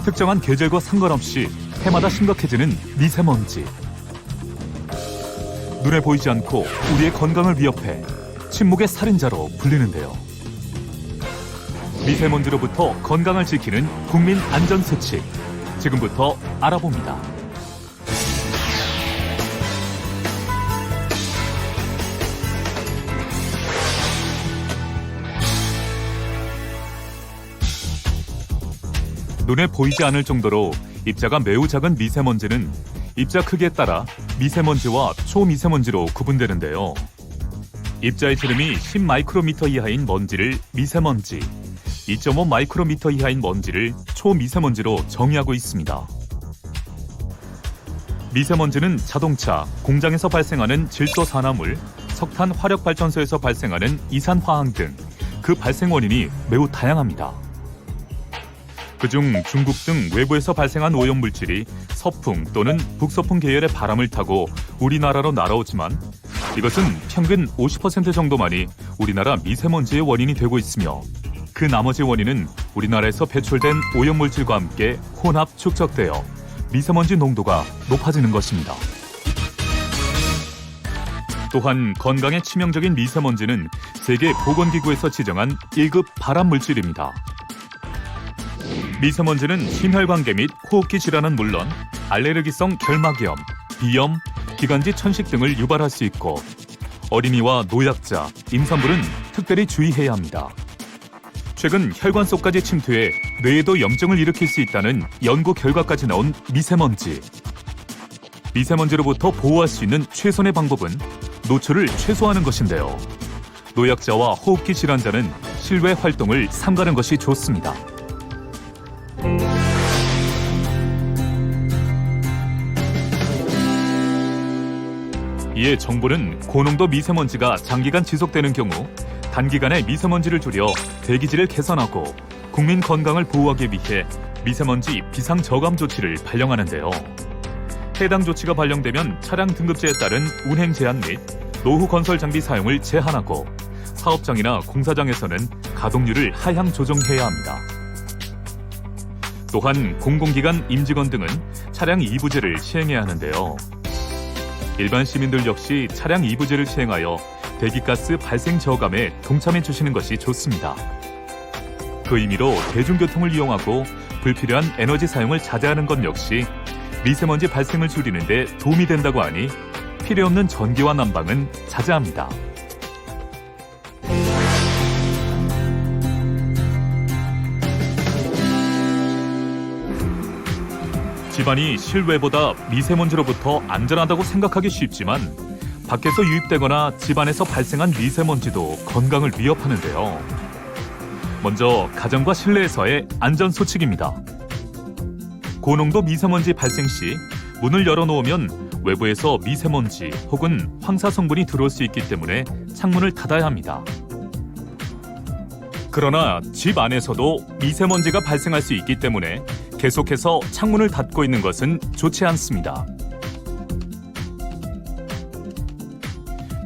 특정한 계절과 상관없이 해마다 심각해지는 미세먼지. 눈에 보이지 않고 우리의 건강을 위협해 침묵의 살인자로 불리는데요. 미세먼지로부터 건강을 지키는 국민 안전수칙, 지금부터 알아봅니다. 눈에 보이지 않을 정도로 입자가 매우 작은 미세먼지는 입자 크기에 따라 미세먼지와 초미세먼지로 구분되는데요. 입자의 지름이 10마이크로미터 이하인 먼지를 미세먼지, 2.5마이크로미터 이하인 먼지를 초미세먼지로 정의하고 있습니다. 미세먼지는 자동차, 공장에서 발생하는 질소산화물, 석탄 화력발전소에서 발생하는 이산화황 등 그 발생 원인이 매우 다양합니다. 그중 중국 등 외부에서 발생한 오염물질이 서풍 또는 북서풍 계열의 바람을 타고 우리나라로 날아오지만 이것은 평균 50% 정도만이 우리나라 미세먼지의 원인이 되고 있으며 그 나머지 원인은 우리나라에서 배출된 오염물질과 함께 혼합 축적되어 미세먼지 농도가 높아지는 것입니다. 또한 건강에 치명적인 미세먼지는 세계보건기구에서 지정한 1급 발암물질입니다. 미세먼지는 심혈관계 및 호흡기 질환은 물론 알레르기성 결막염, 비염, 기관지 천식 등을 유발할 수 있고 어린이와 노약자, 임산부는 특별히 주의해야 합니다. 최근 혈관 속까지 침투해 뇌에도 염증을 일으킬 수 있다는 연구 결과까지 나온 미세먼지. 미세먼지로부터 보호할 수 있는 최선의 방법은 노출을 최소화하는 것인데요. 노약자와 호흡기 질환자는 실외 활동을 삼가는 것이 좋습니다. 이에 정부는 고농도 미세먼지가 장기간 지속되는 경우 단기간에 미세먼지를 줄여 대기질을 개선하고 국민 건강을 보호하기 위해 미세먼지 비상저감 조치를 발령하는데요. 해당 조치가 발령되면 차량 등급제에 따른 운행 제한 및 노후 건설 장비 사용을 제한하고 사업장이나 공사장에서는 가동률을 하향 조정해야 합니다. 또한 공공기관 임직원 등은 차량 이부제를 시행해야 하는데요. 일반 시민들 역시 차량 이부제를 시행하여 대기가스 발생 저감에 동참해 주시는 것이 좋습니다. 그 의미로 대중교통을 이용하고 불필요한 에너지 사용을 자제하는 것 역시 미세먼지 발생을 줄이는 데 도움이 된다고 하니 필요 없는 전기와 난방은 자제합니다. 집안이 실외보다 미세먼지로부터 안전하다고 생각하기 쉽지만 밖에서 유입되거나 집안에서 발생한 미세먼지도 건강을 위협하는데요. 먼저 가정과 실내에서의 안전수칙입니다. 고농도 미세먼지 발생 시 문을 열어놓으면 외부에서 미세먼지 혹은 황사 성분이 들어올 수 있기 때문에 창문을 닫아야 합니다. 그러나 집 안에서도 미세먼지가 발생할 수 있기 때문에 계속해서 창문을 닫고 있는 것은 좋지 않습니다.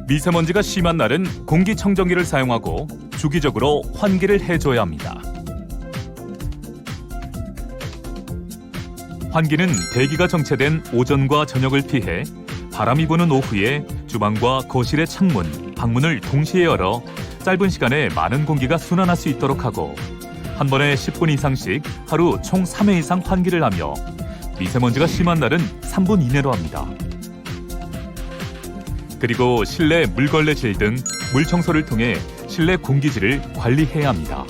미세먼지가 심한 날은 공기청정기를 사용하고 주기적으로 환기를 해줘야 합니다. 환기는 대기가 정체된 오전과 저녁을 피해 바람이 부는 오후에 주방과 거실의 창문, 방문을 동시에 열어 짧은 시간에 많은 공기가 순환할 수 있도록 하고 한 번에 10분 이상씩 하루 총 3회 이상 환기를 하며 미세먼지가 심한 날은 3분 이내로 합니다. 그리고 실내 물걸레질 등 물청소를 통해 실내 공기질을 관리해야 합니다.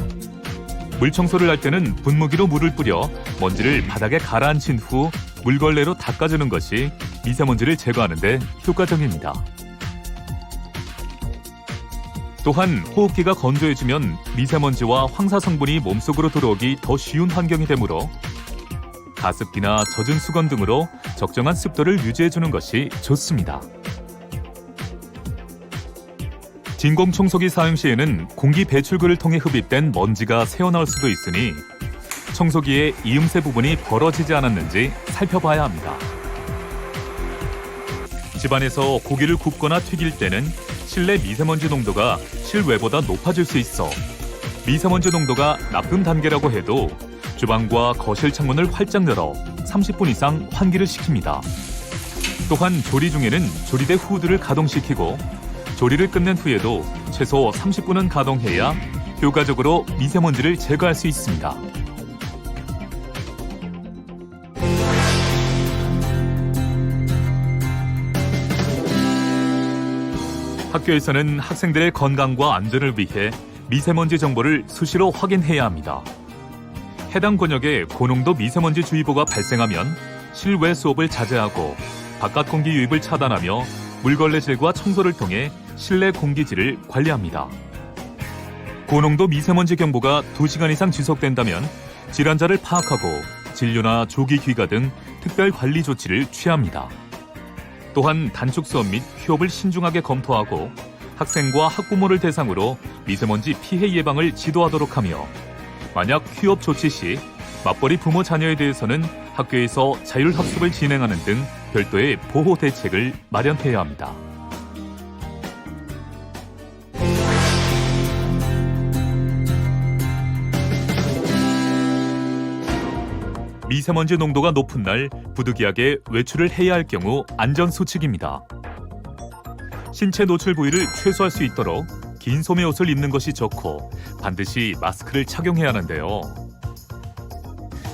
물청소를 할 때는 분무기로 물을 뿌려 먼지를 바닥에 가라앉힌 후 물걸레로 닦아주는 것이 미세먼지를 제거하는 데 효과적입니다. 또한 호흡기가 건조해지면 미세먼지와 황사 성분이 몸속으로 들어오기 더 쉬운 환경이 되므로 가습기나 젖은 수건 등으로 적정한 습도를 유지해주는 것이 좋습니다. 진공청소기 사용 시에는 공기 배출구를 통해 흡입된 먼지가 새어나올 수도 있으니 청소기의 이음새 부분이 벌어지지 않았는지 살펴봐야 합니다. 집안에서 고기를 굽거나 튀길 때는 실내 미세먼지 농도가 실외보다 높아질 수 있어 미세먼지 농도가 나쁨 단계라고 해도 주방과 거실 창문을 활짝 열어 30분 이상 환기를 시킵니다. 또한 조리 중에는 조리대 후드를 가동시키고 조리를 끝낸 후에도 최소 30분은 가동해야 효과적으로 미세먼지를 제거할 수 있습니다. 학교에서는 학생들의 건강과 안전을 위해 미세먼지 정보를 수시로 확인해야 합니다. 해당 권역에 고농도 미세먼지 주의보가 발생하면 실외 수업을 자제하고 바깥 공기 유입을 차단하며 물걸레질과 청소를 통해 실내 공기질을 관리합니다. 고농도 미세먼지 경보가 2시간 이상 지속된다면 질환자를 파악하고 진료나 조기 귀가 등 특별 관리 조치를 취합니다. 또한 단축 수업 및 휴업을 신중하게 검토하고 학생과 학부모를 대상으로 미세먼지 피해 예방을 지도하도록 하며 만약 휴업 조치 시 맞벌이 부모 자녀에 대해서는 학교에서 자율학습을 진행하는 등 별도의 보호 대책을 마련해야 합니다. 미세먼지 농도가 높은 날 부득이하게 외출을 해야 할 경우 안전수칙입니다. 신체 노출 부위를 최소화할 수 있도록 긴 소매 옷을 입는 것이 좋고 반드시 마스크를 착용해야 하는데요.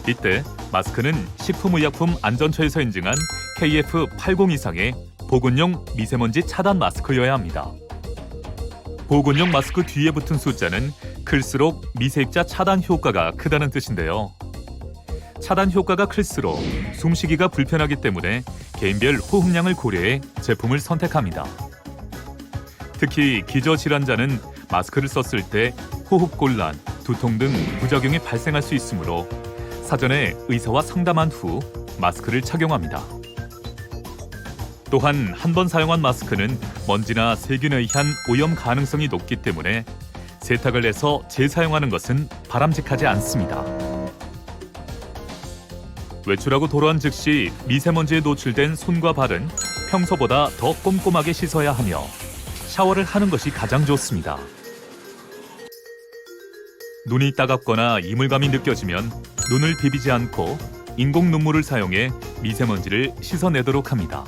이때 마스크는 식품의약품안전처에서 인증한 KF80 이상의 보건용 미세먼지 차단 마스크여야 합니다. 보건용 마스크 뒤에 붙은 숫자는 클수록 미세입자 차단 효과가 크다는 뜻인데요. 차단 효과가 클수록 숨쉬기가 불편하기 때문에 개인별 호흡량을 고려해 제품을 선택합니다. 특히 기저질환자는 마스크를 썼을 때 호흡곤란, 두통 등 부작용이 발생할 수 있으므로 사전에 의사와 상담한 후 마스크를 착용합니다. 또한 한 번 사용한 마스크는 먼지나 세균에 의한 오염 가능성이 높기 때문에 세탁을 해서 재사용하는 것은 바람직하지 않습니다. 외출하고 돌아온 즉시 미세먼지에 노출된 손과 발은 평소보다 더 꼼꼼하게 씻어야 하며 샤워를 하는 것이 가장 좋습니다. 눈이 따갑거나 이물감이 느껴지면 눈을 비비지 않고 인공 눈물을 사용해 미세먼지를 씻어내도록 합니다.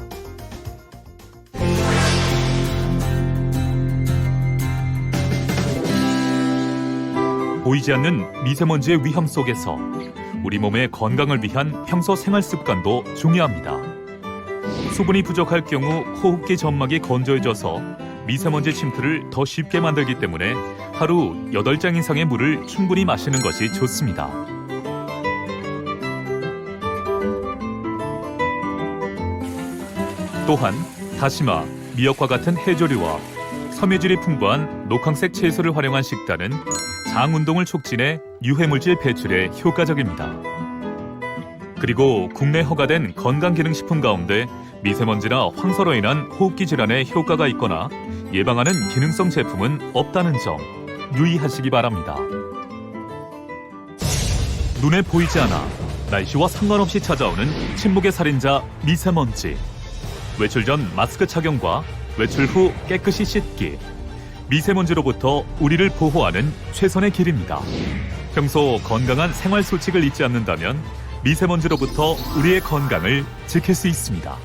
보이지 않는 미세먼지의 위험 속에서 우리 몸의 건강을 위한 평소 생활 습관도 중요합니다. 수분이 부족할 경우 호흡기 점막이 건조해져서 미세먼지 침투를 더 쉽게 만들기 때문에 하루 8잔 이상의 물을 충분히 마시는 것이 좋습니다. 또한 다시마, 미역과 같은 해조류와 섬유질이 풍부한 녹황색 채소를 활용한 식단은 장 운동을 촉진해 유해물질 배출에 효과적입니다. 그리고 국내 허가된 건강기능식품 가운데 미세먼지나 황사로 인한 호흡기 질환에 효과가 있거나 예방하는 기능성 제품은 없다는 점 유의하시기 바랍니다. 눈에 보이지 않아 날씨와 상관없이 찾아오는 침묵의 살인자 미세먼지. 외출 전 마스크 착용과 외출 후 깨끗이 씻기. 미세먼지로부터 우리를 보호하는 최선의 길입니다. 평소 건강한 생활 수칙을 잊지 않는다면 미세먼지로부터 우리의 건강을 지킬 수 있습니다.